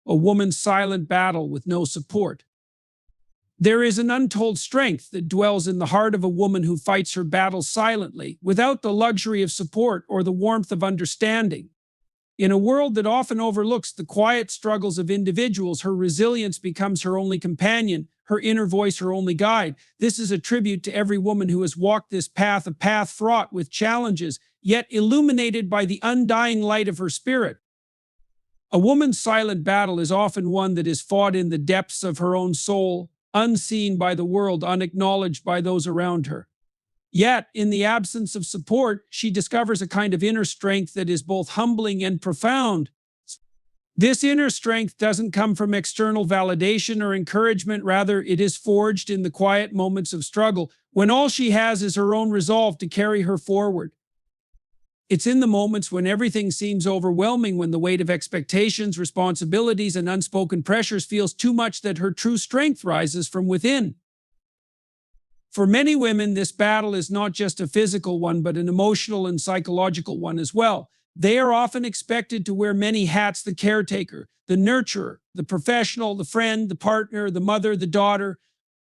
a woman's silent battle with no support. There is an untold strength that dwells in the heart of a woman who fights her battles silently, without the luxury of support or the warmth of understanding. In a world that often overlooks the quiet struggles of individuals, her resilience becomes her only companion, her inner voice her only guide. This is a tribute to every woman who has walked this path, a path fraught with challenges, yet illuminated by the undying light of her spirit. A woman's silent battle is often one that is fought in the depths of her own soul, unseen by the world, unacknowledged by those around her. Yet, in the absence of support, she discovers a kind of inner strength that is both humbling and profound. This inner strength doesn't come from external validation or encouragement. Rather, it is forged in the quiet moments of struggle, when all she has is her own resolve to carry her forward. It's in the moments when everything seems overwhelming, when the weight of expectations, responsibilities, and unspoken pressures feels too much, that her true strength rises from within. For many women, this battle is not just a physical one, but an emotional and psychological one as well. They are often expected to wear many hats: the caretaker, the nurturer, the professional, the friend, the partner, the mother, the daughter.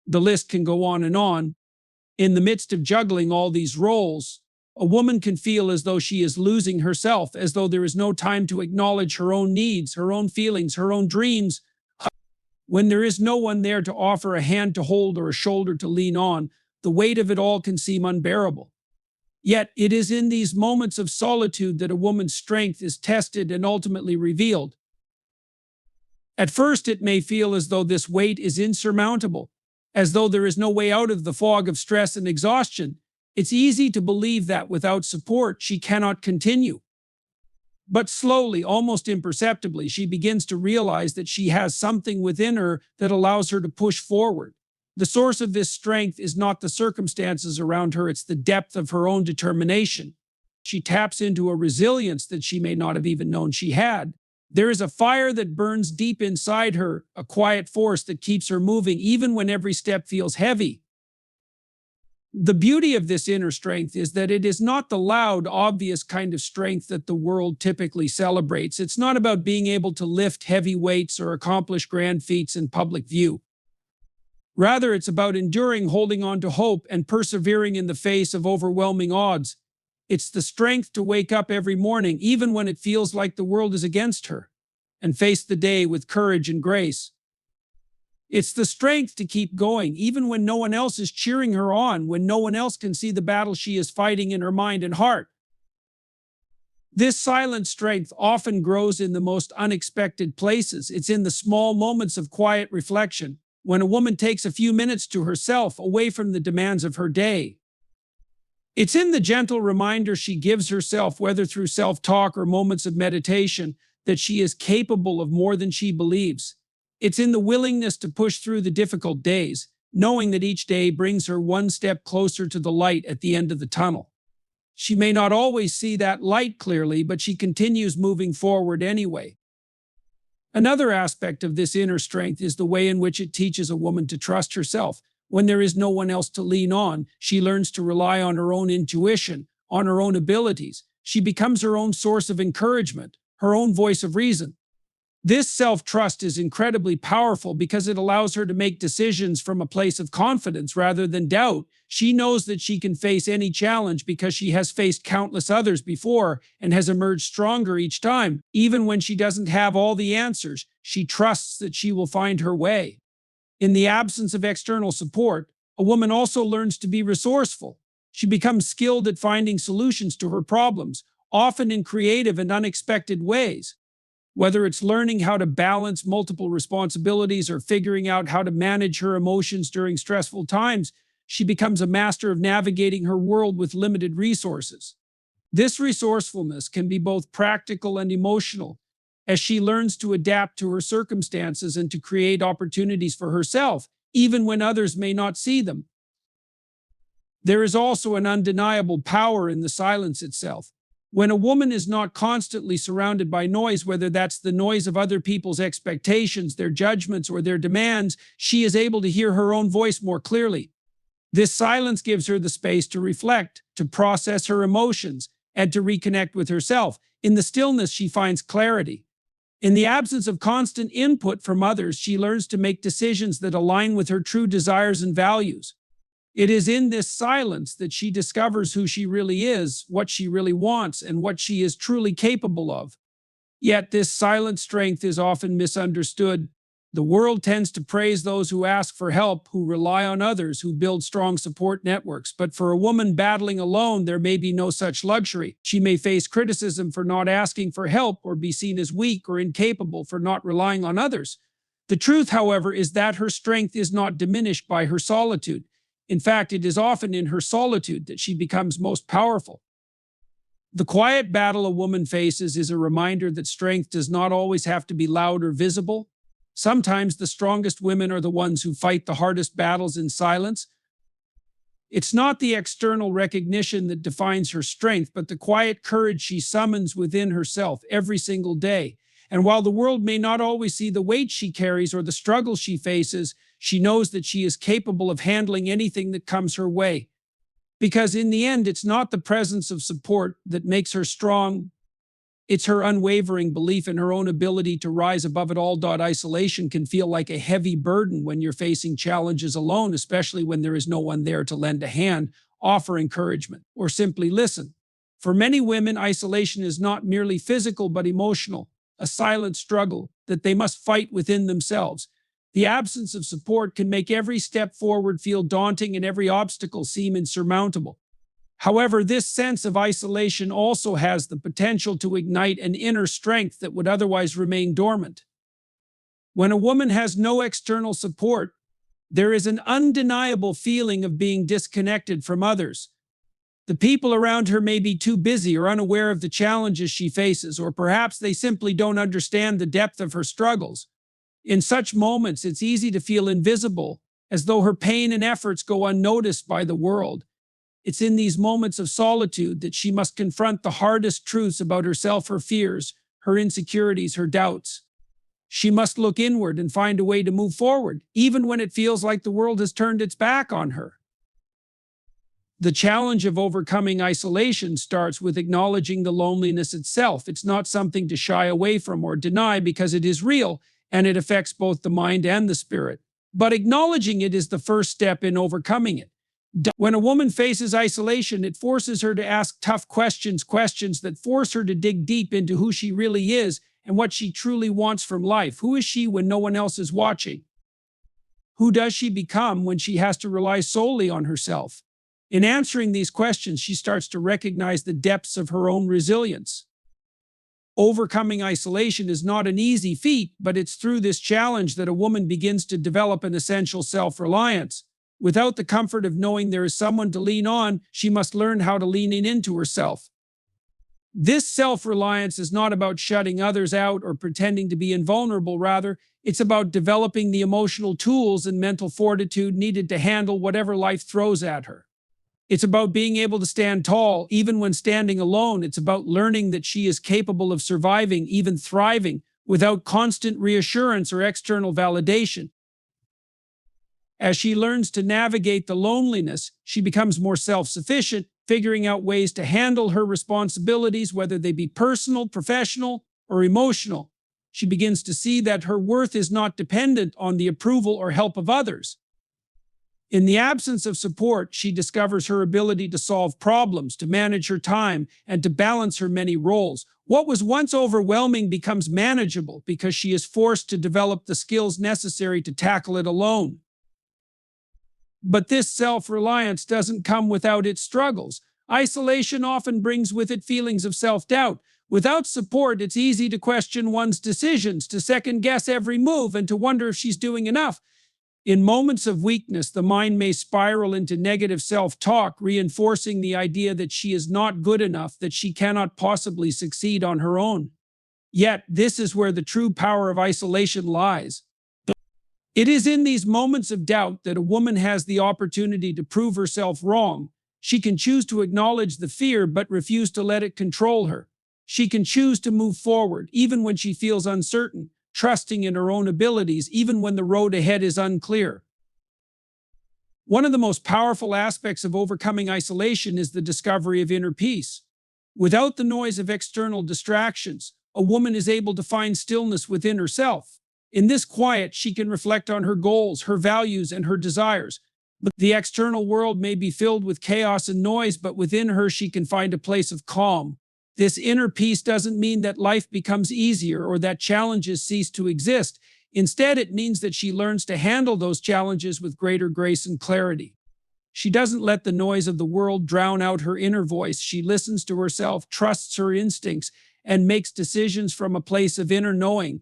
The list can go on and on. In the midst of juggling all these roles, a woman can feel as though she is losing herself, as though there is no time to acknowledge her own needs, her own feelings, her own dreams. When there is no one there to offer a hand to hold or a shoulder to lean on, the weight of it all can seem unbearable. Yet it is in these moments of solitude that a woman's strength is tested and ultimately revealed. At first, it may feel as though this weight is insurmountable, as though there is no way out of the fog of stress and exhaustion. It's easy to believe that without support, she cannot continue. But slowly, almost imperceptibly, she begins to realize that she has something within her that allows her to push forward. The source of this strength is not the circumstances around her, it's the depth of her own determination. She taps into a resilience that she may not have even known she had. There is a fire that burns deep inside her, a quiet force that keeps her moving even when every step feels heavy. The beauty of this inner strength is that it is not the loud, obvious kind of strength that the world typically celebrates. It's not about being able to lift heavy weights or accomplish grand feats in public view. Rather, it's about enduring, holding on to hope, and persevering in the face of overwhelming odds. It's the strength to wake up every morning, even when it feels like the world is against her, and face the day with courage and grace. It's the strength to keep going, even when no one else is cheering her on, when no one else can see the battle she is fighting in her mind and heart. This silent strength often grows in the most unexpected places. It's in the small moments of quiet reflection, when a woman takes a few minutes to herself, away from the demands of her day. It's in the gentle reminder she gives herself, whether through self-talk or moments of meditation, that she is capable of more than she believes. It's in the willingness to push through the difficult days, knowing that each day brings her one step closer to the light at the end of the tunnel. She may not always see that light clearly, but she continues moving forward anyway. Another aspect of this inner strength is the way in which it teaches a woman to trust herself. When there is no one else to lean on, she learns to rely on her own intuition, on her own abilities. She becomes her own source of encouragement, her own voice of reason. This self-trust is incredibly powerful because it allows her to make decisions from a place of confidence rather than doubt. She knows that she can face any challenge because she has faced countless others before and has emerged stronger each time. Even when she doesn't have all the answers, she trusts that she will find her way. In the absence of external support, a woman also learns to be resourceful. She becomes skilled at finding solutions to her problems, often in creative and unexpected ways. Whether it's learning how to balance multiple responsibilities or figuring out how to manage her emotions during stressful times, she becomes a master of navigating her world with limited resources. This resourcefulness can be both practical and emotional, as she learns to adapt to her circumstances and to create opportunities for herself, even when others may not see them. There is also an undeniable power in the silence itself. When a woman is not constantly surrounded by noise, whether that's the noise of other people's expectations, their judgments, or their demands, she is able to hear her own voice more clearly. This silence gives her the space to reflect, to process her emotions, and to reconnect with herself. In the stillness, she finds clarity. In the absence of constant input from others, she learns to make decisions that align with her true desires and values. It is in this silence that she discovers who she really is, what she really wants, and what she is truly capable of. Yet this silent strength is often misunderstood. The world tends to praise those who ask for help, who rely on others, who build strong support networks. But for a woman battling alone, there may be no such luxury. She may face criticism for not asking for help, or be seen as weak or incapable for not relying on others. The truth, however, is that her strength is not diminished by her solitude. In fact, it is often in her solitude that she becomes most powerful. The quiet battle a woman faces is a reminder that strength does not always have to be loud or visible. Sometimes the strongest women are the ones who fight the hardest battles in silence. It's not the external recognition that defines her strength, but the quiet courage she summons within herself every single day. And while the world may not always see the weight she carries or the struggles she faces, she knows that she is capable of handling anything that comes her way. Because in the end, it's not the presence of support that makes her strong. It's her unwavering belief in her own ability to rise above it all. Isolation can feel like a heavy burden when you're facing challenges alone, especially when there is no one there to lend a hand, offer encouragement, or simply listen. For many women, isolation is not merely physical but emotional, a silent struggle that they must fight within themselves. The absence of support can make every step forward feel daunting and every obstacle seem insurmountable. However, this sense of isolation also has the potential to ignite an inner strength that would otherwise remain dormant. When a woman has no external support, there is an undeniable feeling of being disconnected from others. The people around her may be too busy or unaware of the challenges she faces, or perhaps they simply don't understand the depth of her struggles. In such moments, it's easy to feel invisible, as though her pain and efforts go unnoticed by the world. It's in these moments of solitude that she must confront the hardest truths about herself, her fears, her insecurities, her doubts. She must look inward and find a way to move forward, even when it feels like the world has turned its back on her. The challenge of overcoming isolation starts with acknowledging the loneliness itself. It's not something to shy away from or deny because it is real and it affects both the mind and the spirit. But acknowledging it is the first step in overcoming it. When a woman faces isolation, it forces her to ask tough questions that force her to dig deep into who she really is and what she truly wants from life. Who is she when no one else is watching? Who does she become when she has to rely solely on herself? In answering these questions, she starts to recognize the depths of her own resilience. Overcoming isolation is not an easy feat, but it's through this challenge that a woman begins to develop an essential self-reliance. Without the comfort of knowing there is someone to lean on, she must learn how to lean into herself. This self-reliance is not about shutting others out or pretending to be invulnerable. Rather, it's about developing the emotional tools and mental fortitude needed to handle whatever life throws at her. It's about being able to stand tall, even when standing alone. It's about learning that she is capable of surviving, even thriving, without constant reassurance or external validation. As she learns to navigate the loneliness, she becomes more self-sufficient, figuring out ways to handle her responsibilities, whether they be personal, professional, or emotional. She begins to see that her worth is not dependent on the approval or help of others. In the absence of support, she discovers her ability to solve problems, to manage her time, and to balance her many roles. What was once overwhelming becomes manageable because she is forced to develop the skills necessary to tackle it alone. But this self-reliance doesn't come without its struggles. Isolation often brings with it feelings of self-doubt. Without support, it's easy to question one's decisions, to second-guess every move, and to wonder if she's doing enough. In moments of weakness, the mind may spiral into negative self-talk, reinforcing the idea that she is not good enough, that she cannot possibly succeed on her own. Yet, this is where the true power of isolation lies. It is in these moments of doubt that a woman has the opportunity to prove herself wrong. She can choose to acknowledge the fear but refuse to let it control her. She can choose to move forward even when she feels uncertain, trusting in her own abilities even when the road ahead is unclear. One of the most powerful aspects of overcoming isolation is the discovery of inner peace. Without the noise of external distractions, a woman is able to find stillness within herself. In this quiet, she can reflect on her goals, her values, and her desires. The external world may be filled with chaos and noise, but within her, she can find a place of calm. This inner peace doesn't mean that life becomes easier or that challenges cease to exist. Instead, it means that she learns to handle those challenges with greater grace and clarity. She doesn't let the noise of the world drown out her inner voice. She listens to herself, trusts her instincts, and makes decisions from a place of inner knowing.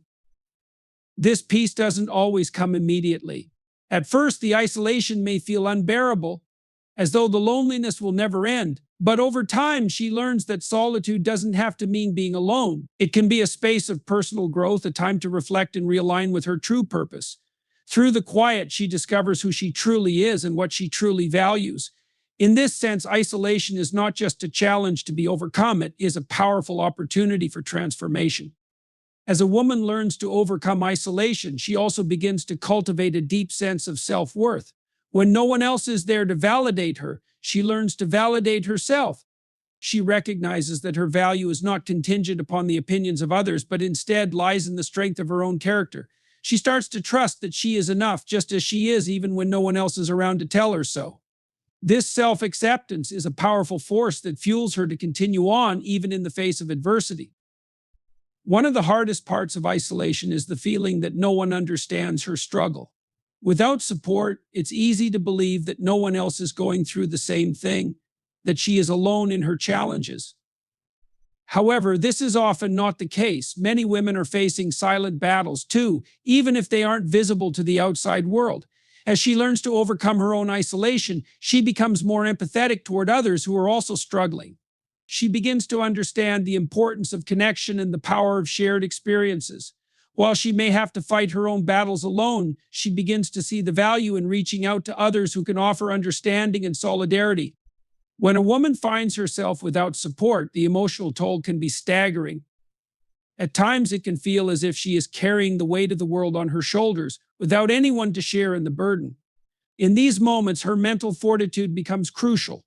This peace doesn't always come immediately. At first, the isolation may feel unbearable, as though the loneliness will never end. But over time, she learns that solitude doesn't have to mean being alone. It can be a space of personal growth, a time to reflect and realign with her true purpose. Through the quiet, she discovers who she truly is and what she truly values. In this sense, isolation is not just a challenge to be overcome, it is a powerful opportunity for transformation. As a woman learns to overcome isolation, she also begins to cultivate a deep sense of self-worth. When no one else is there to validate her, she learns to validate herself. She recognizes that her value is not contingent upon the opinions of others, but instead lies in the strength of her own character. She starts to trust that she is enough just as she is, even when no one else is around to tell her so. This self-acceptance is a powerful force that fuels her to continue on even in the face of adversity. One of the hardest parts of isolation is the feeling that no one understands her struggle. Without support, it's easy to believe that no one else is going through the same thing, that she is alone in her challenges. However, this is often not the case. Many women are facing silent battles too, even if they aren't visible to the outside world. As she learns to overcome her own isolation, she becomes more empathetic toward others who are also struggling. She begins to understand the importance of connection and the power of shared experiences. While she may have to fight her own battles alone, she begins to see the value in reaching out to others who can offer understanding and solidarity. When a woman finds herself without support, the emotional toll can be staggering. At times, it can feel as if she is carrying the weight of the world on her shoulders without anyone to share in the burden. In these moments, her mental fortitude becomes crucial.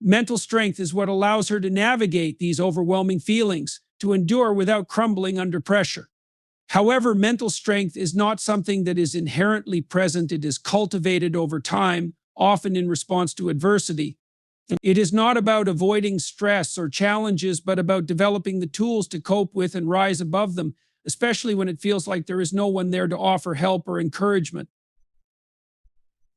Mental strength is what allows her to navigate these overwhelming feelings, to endure without crumbling under pressure. However, mental strength is not something that is inherently present. It is cultivated over time, often in response to adversity. It is not about avoiding stress or challenges, but about developing the tools to cope with and rise above them, especially when it feels like there is no one there to offer help or encouragement.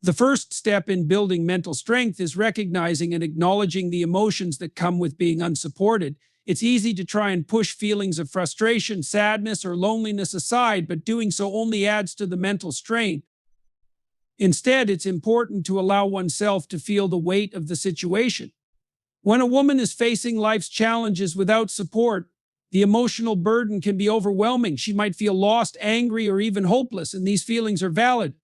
The first step in building mental strength is recognizing and acknowledging the emotions that come with being unsupported. It's easy to try and push feelings of frustration, sadness, or loneliness aside, but doing so only adds to the mental strain. Instead, it's important to allow oneself to feel the weight of the situation. When a woman is facing life's challenges without support, the emotional burden can be overwhelming. She might feel lost, angry, or even hopeless, and these feelings are valid.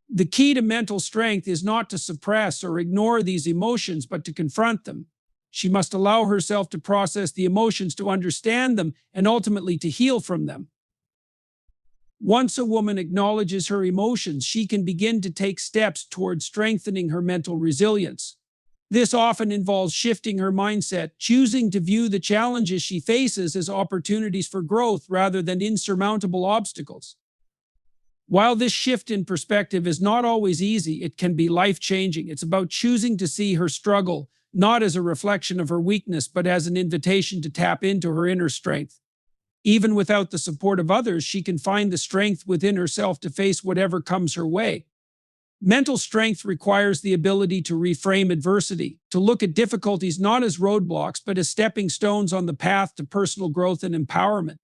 The key to mental strength is not to suppress or ignore these emotions, but to confront them. She must allow herself to process the emotions, to understand them, and ultimately to heal from them. Once a woman acknowledges her emotions, she can begin to take steps toward strengthening her mental resilience. This often involves shifting her mindset, choosing to view the challenges she faces as opportunities for growth rather than insurmountable obstacles. While this shift in perspective is not always easy, it can be life-changing. It's about choosing to see her struggle not as a reflection of her weakness, but as an invitation to tap into her inner strength. Even without the support of others, she can find the strength within herself to face whatever comes her way. Mental strength requires the ability to reframe adversity, to look at difficulties not as roadblocks, but as stepping stones on the path to personal growth and empowerment.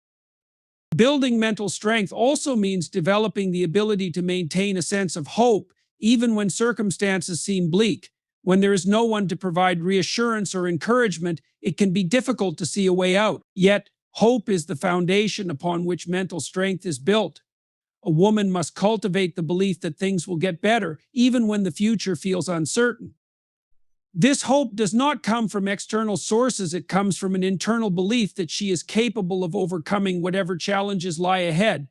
Building mental strength also means developing the ability to maintain a sense of hope, even when circumstances seem bleak. When there is no one to provide reassurance or encouragement, it can be difficult to see a way out. Yet, hope is the foundation upon which mental strength is built. A woman must cultivate the belief that things will get better, even when the future feels uncertain. This hope does not come from external sources. It comes from an internal belief that she is capable of overcoming whatever challenges lie ahead.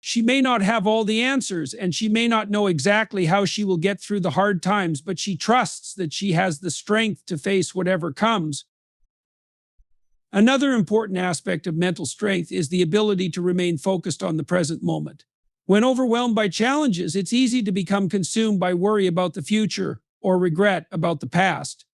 She may not have all the answers, and she may not know exactly how she will get through the hard times, but she trusts that she has the strength to face whatever comes. Another important aspect of mental strength is the ability to remain focused on the present moment. When overwhelmed by challenges, it's easy to become consumed by worry about the future or regret about the past.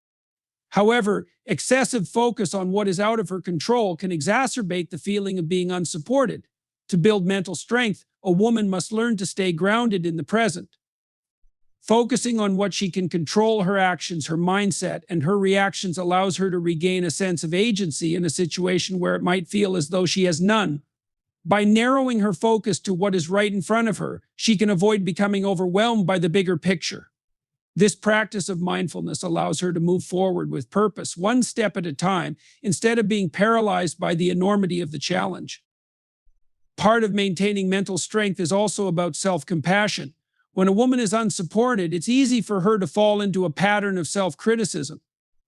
However, excessive focus on what is out of her control can exacerbate the feeling of being unsupported. To build mental strength, a woman must learn to stay grounded in the present. Focusing on what she can control, her actions, her mindset, and her reactions allows her to regain a sense of agency in a situation where it might feel as though she has none. By narrowing her focus to what is right in front of her, she can avoid becoming overwhelmed by the bigger picture. This practice of mindfulness allows her to move forward with purpose, one step at a time, instead of being paralyzed by the enormity of the challenge. Part of maintaining mental strength is also about self-compassion. When a woman is unsupported, it's easy for her to fall into a pattern of self-criticism.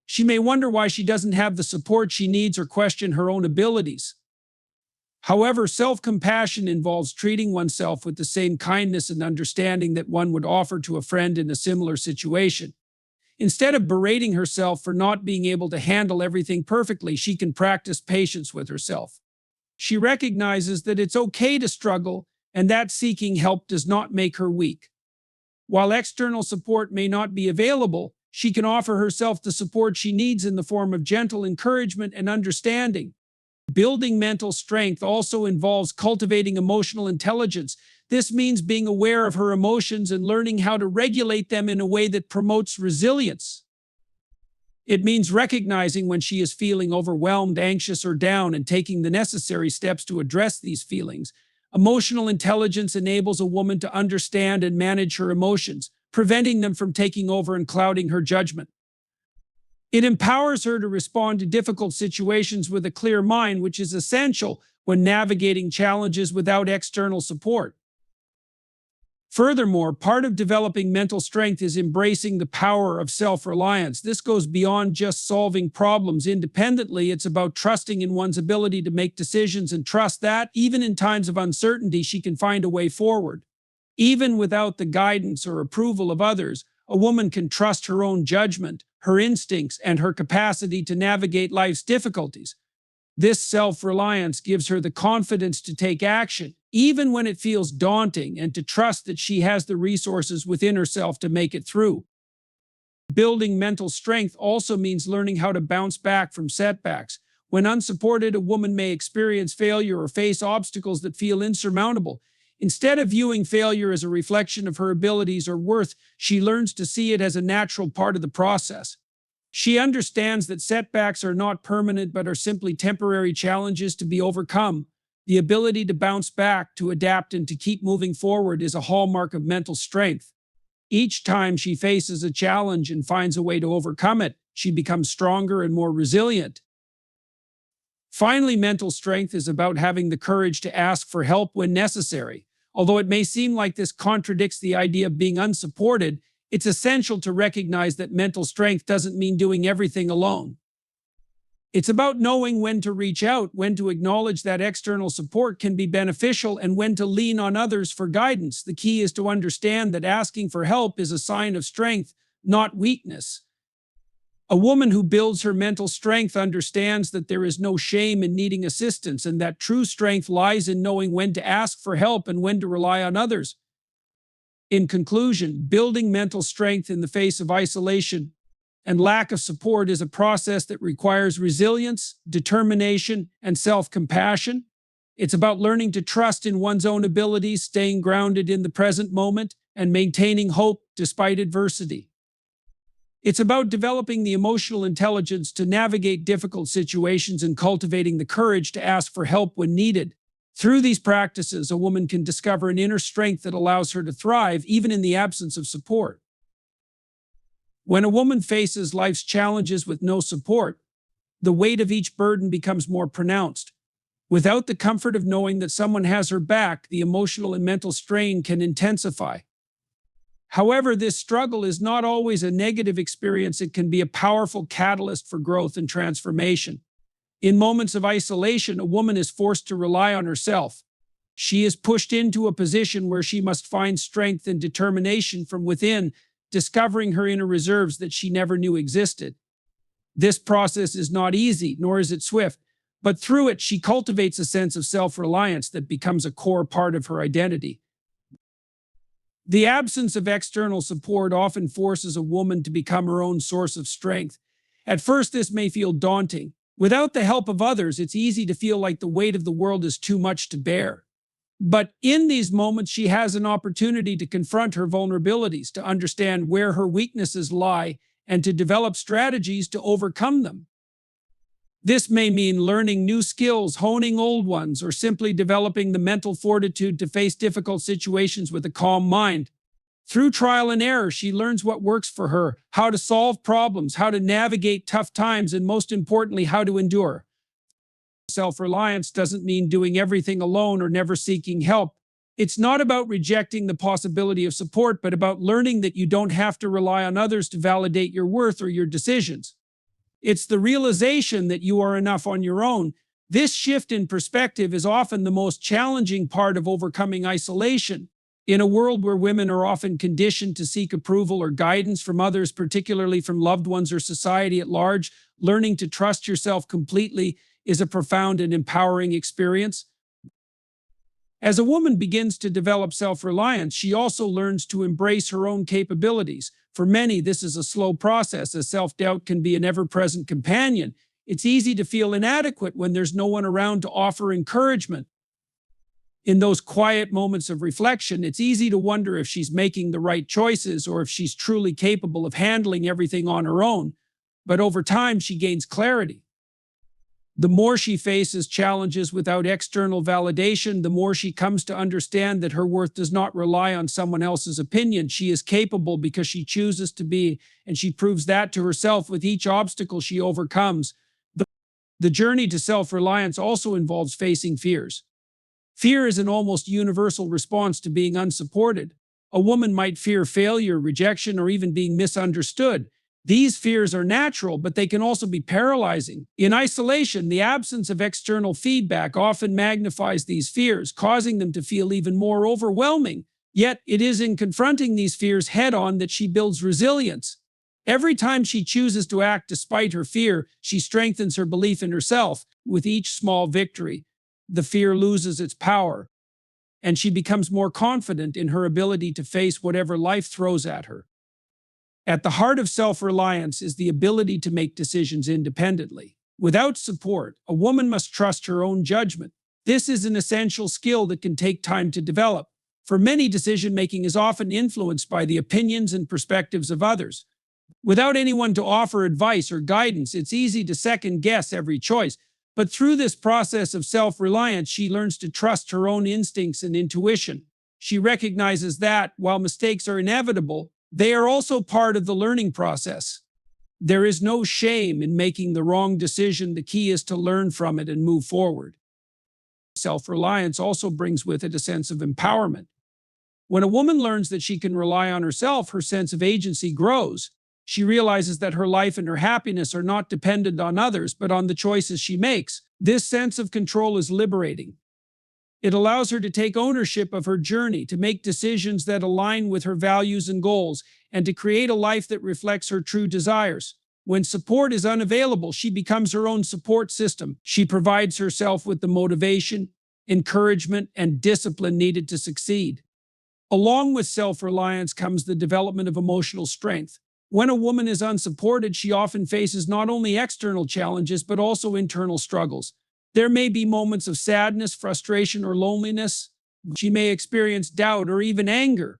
She may wonder why she doesn't have the support she needs or question her own abilities. However, self-compassion involves treating oneself with the same kindness and understanding that one would offer to a friend in a similar situation. Instead of berating herself for not being able to handle everything perfectly, she can practice patience with herself. She recognizes that it's okay to struggle and that seeking help does not make her weak. While external support may not be available, she can offer herself the support she needs in the form of gentle encouragement and understanding. Building mental strength also involves cultivating emotional intelligence. This means being aware of her emotions and learning how to regulate them in a way that promotes resilience. It means recognizing when she is feeling overwhelmed, anxious, or down and taking the necessary steps to address these feelings. Emotional intelligence enables a woman to understand and manage her emotions, preventing them from taking over and clouding her judgment. It empowers her to respond to difficult situations with a clear mind, which is essential when navigating challenges without external support. Furthermore, part of developing mental strength is embracing the power of self-reliance. This goes beyond just solving problems independently. It's about trusting in one's ability to make decisions and trust that, even in times of uncertainty, she can find a way forward. Even without the guidance or approval of others, a woman can trust her own judgment, her instincts, and her capacity to navigate life's difficulties. This self-reliance gives her the confidence to take action, even when it feels daunting, and to trust that she has the resources within herself to make it through. Building mental strength also means learning how to bounce back from setbacks. When unsupported, a woman may experience failure or face obstacles that feel insurmountable. Instead of viewing failure as a reflection of her abilities or worth, she learns to see it as a natural part of the process. She understands that setbacks are not permanent but are simply temporary challenges to be overcome. The ability to bounce back, to adapt, and to keep moving forward is a hallmark of mental strength. Each time she faces a challenge and finds a way to overcome it, she becomes stronger and more resilient. Finally, mental strength is about having the courage to ask for help when necessary. Although it may seem like this contradicts the idea of being unsupported, it's essential to recognize that mental strength doesn't mean doing everything alone. It's about knowing when to reach out, when to acknowledge that external support can be beneficial, and when to lean on others for guidance. The key is to understand that asking for help is a sign of strength, not weakness. A woman who builds her mental strength understands that there is no shame in needing assistance, and that true strength lies in knowing when to ask for help and when to rely on others. In conclusion, building mental strength in the face of isolation and lack of support is a process that requires resilience, determination, and self-compassion. It's about learning to trust in one's own abilities, staying grounded in the present moment, and maintaining hope despite adversity. It's about developing the emotional intelligence to navigate difficult situations and cultivating the courage to ask for help when needed. Through these practices, a woman can discover an inner strength that allows her to thrive even in the absence of support. When a woman faces life's challenges with no support, the weight of each burden becomes more pronounced. Without the comfort of knowing that someone has her back, the emotional and mental strain can intensify. However, this struggle is not always a negative experience. It can be a powerful catalyst for growth and transformation. In moments of isolation, a woman is forced to rely on herself. She is pushed into a position where she must find strength and determination from within, discovering her inner reserves that she never knew existed. This process is not easy, nor is it swift, But through it, she cultivates a sense of self-reliance that becomes a core part of her identity. The absence of external support often forces a woman to become her own source of strength. At first, this may feel daunting. Without the help of others, it's easy to feel like the weight of the world is too much to bear. But in these moments, she has an opportunity to confront her vulnerabilities, to understand where her weaknesses lie, and to develop strategies to overcome them. This may mean learning new skills, honing old ones, or simply developing the mental fortitude to face difficult situations with a calm mind. Through trial and error, she learns what works for her, how to solve problems, how to navigate tough times, and most importantly, how to endure. Self-reliance doesn't mean doing everything alone or never seeking help. It's not about rejecting the possibility of support, but about learning that you don't have to rely on others to validate your worth or your decisions. It's the realization that you are enough on your own. This shift in perspective is often the most challenging part of overcoming isolation. In a world where women are often conditioned to seek approval or guidance from others, particularly from loved ones or society at large, learning to trust yourself completely is a profound and empowering experience. As a woman begins to develop self-reliance, she also learns to embrace her own capabilities. For many, this is a slow process, as self-doubt can be an ever-present companion. It's easy to feel inadequate when there's no one around to offer encouragement. In those quiet moments of reflection, it's easy to wonder if she's making the right choices or if she's truly capable of handling everything on her own. But over time, she gains clarity. The more she faces challenges without external validation, the more she comes to understand that her worth does not rely on someone else's opinion. She is capable because she chooses to be, and she proves that to herself with each obstacle she overcomes. The journey to self-reliance also involves facing fears. Fear is an almost universal response to being unsupported. A woman might fear failure, rejection, or even being misunderstood. These fears are natural, but they can also be paralyzing. In isolation, the absence of external feedback often magnifies these fears, causing them to feel even more overwhelming. Yet, it is in confronting these fears head-on that she builds resilience. Every time she chooses to act despite her fear, she strengthens her belief in herself. With each small victory, the fear loses its power, and she becomes more confident in her ability to face whatever life throws at her. At the heart of self-reliance is the ability to make decisions independently. Without support, a woman must trust her own judgment. This is an essential skill that can take time to develop. For many, decision-making is often influenced by the opinions and perspectives of others. Without anyone to offer advice or guidance, it's easy to second-guess every choice. But through this process of self-reliance, she learns to trust her own instincts and intuition. She recognizes that, while mistakes are inevitable, they are also part of the learning process. There is no shame in making the wrong decision. The key is to learn from it and move forward. Self-reliance also brings with it a sense of empowerment. When a woman learns that she can rely on herself, her sense of agency grows. She realizes that her life and her happiness are not dependent on others, but on the choices she makes. This sense of control is liberating. It allows her to take ownership of her journey, to make decisions that align with her values and goals, and to create a life that reflects her true desires. When support is unavailable, she becomes her own support system. She provides herself with the motivation, encouragement, and discipline needed to succeed. Along with self-reliance comes the development of emotional strength. When a woman is unsupported, she often faces not only external challenges, but also internal struggles. There may be moments of sadness, frustration, or loneliness. She may experience doubt or even anger.